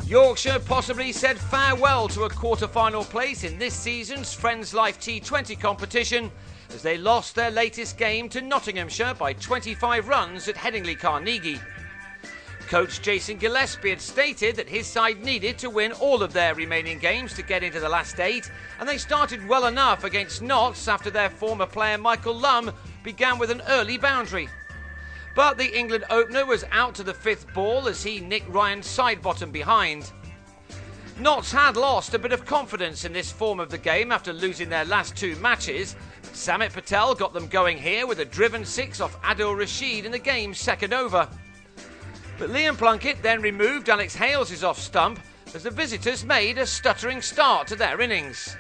Yorkshire possibly said farewell to a quarter-final place in this season's Friends Life T20 competition as they lost their latest game to Nottinghamshire by 25 runs at Headingley Carnegie. Coach Jason Gillespie had stated that his side needed to win all of their remaining games to get into the last 8, and they started well enough against Notts after their former player Michael Lum began with an early boundary. But the England opener was out to the 5th ball as he nicked Ryan's side bottom behind. Notts had lost a bit of confidence in this form of the game after losing their last 2 matches. Samit Patel got them going here with a driven 6 off Adil Rashid in the game's 2nd over. But Liam Plunkett then removed Alex Hales' off stump as the visitors made a stuttering start to their innings.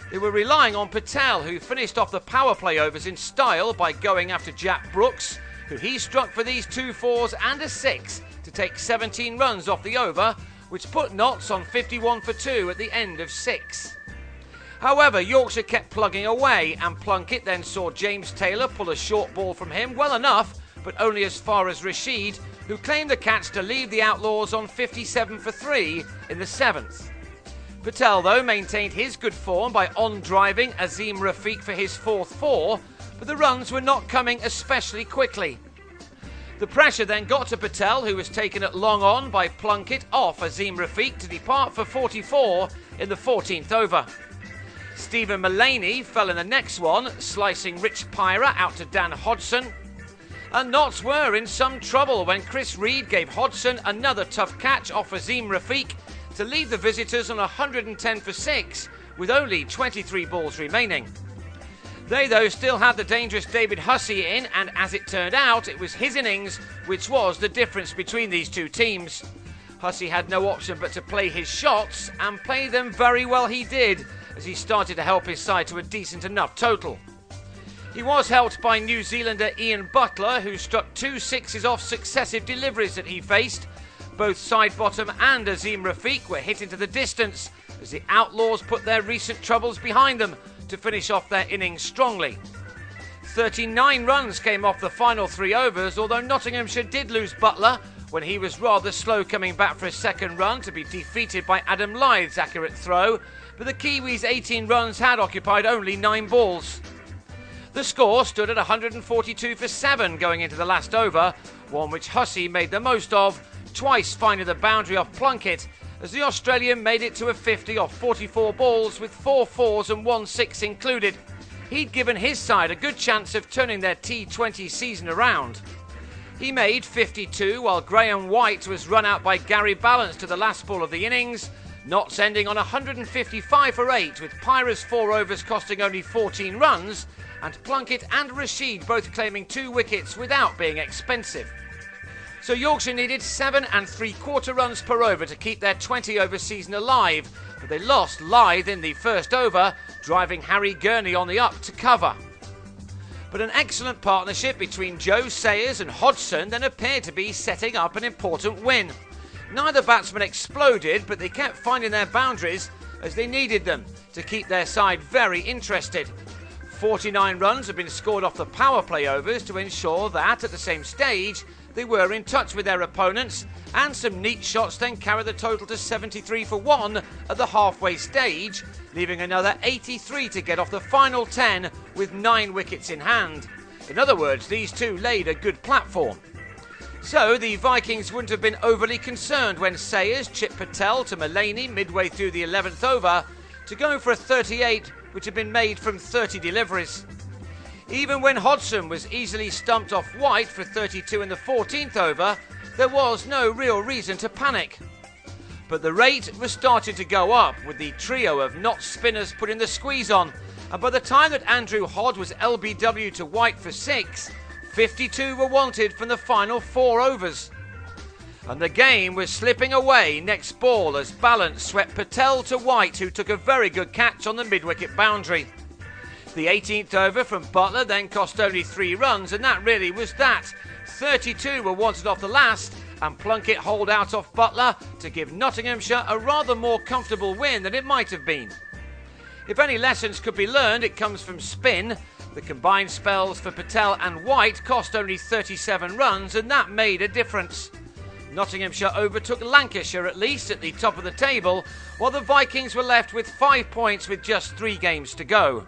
They were relying on Patel, who finished off the power play overs in style by going after Jack Brooks, who he struck for these 2 4s and a 6 to take 17 runs off the over, which put Notts on 51 for 2 at the end of 6. However, Yorkshire kept plugging away, and Plunkett then saw James Taylor pull a short ball from him well enough, but only as far as Rashid, who claimed the catch to leave the Outlaws on 57 for 3 in the 7th. Patel, though, maintained his good form by on-driving Azim Rafiq for his 4th 4, but the runs were not coming especially quickly. The pressure then got to Patel, who was taken at long on by Plunkett off Azim Rafiq to depart for 44 in the 14th over. Stephen Mullaney fell in the next one, slicing Rich Pyra out to Dan Hodgson. And Notts were in some trouble when Chris Reed gave Hodgson another tough catch off Azim Rafiq to leave the visitors on 110 for 6 with only 23 balls remaining. They, though, still had the dangerous David Hussey in, and as it turned out, it was his innings which was the difference between these 2 teams. Hussey had no option but to play his shots, and play them very well he did, as he started to help his side to a decent enough total. He was helped by New Zealander Ian Butler, who struck 2 6s off successive deliveries that he faced. Both side bottom and Azim Rafiq were hit into the distance as the Outlaws put their recent troubles behind them to finish off their innings strongly. 39 runs came off the final 3 overs, although Nottinghamshire did lose Butler when he was rather slow coming back for his 2nd run to be defeated by Adam Lyth's accurate throw, but the Kiwis' 18 runs had occupied only 9 balls. The score stood at 142 for 7 going into the last over, one which Hussey made the most of, twice finding the boundary off Plunkett, as the Australian made it to a 50 off 44 balls with 4 4s and 1 6 included. He'd given his side a good chance of turning their T20 season around. He made 52 while Graham White was run out by Gary Balance to the last ball of the innings, Notts ending on 155 for 8 with Pyra's 4 overs costing only 14 runs, and Plunkett and Rashid both claiming 2 wickets without being expensive. So Yorkshire needed 7 3/4 runs per over to keep their 20-over season alive, but they lost Lyth in the 1st over, driving Harry Gurney on the up to cover. But an excellent partnership between Joe Sayers and Hodgson then appeared to be setting up an important win. Neither batsman exploded, but they kept finding their boundaries as they needed them to keep their side very interested. 49 runs have been scored off the power play overs to ensure that, at the same stage, they were in touch with their opponents, and some neat shots then carried the total to 73 for 1 at the halfway stage, leaving another 83 to get off the final 10 with 9 wickets in hand. In other words, these 2 laid a good platform. So the Vikings wouldn't have been overly concerned when Sayers chipped Patel to Mullaney midway through the 11th over to go for a 38 which had been made from 30 deliveries. Even when Hodgson was easily stumped off White for 32 in the 14th over, there was no real reason to panic. But the rate was starting to go up, with the trio of Notts spinners putting the squeeze on, and by the time that Andrew Hodd was LBW to White for 6, 52 were wanted from the final 4 overs. And the game was slipping away next ball as Balance swept Patel to White, who took a very good catch on the mid-wicket boundary. The 18th over from Butler then cost only 3 runs, and that really was that. 32 were wanted off the last, and Plunkett holed out off Butler to give Nottinghamshire a rather more comfortable win than it might have been. If any lessons could be learned, it comes from spin. The combined spells for Patel and White cost only 37 runs, and that made a difference. Nottinghamshire overtook Lancashire at least at the top of the table, while the Vikings were left with 5 points with just 3 games to go.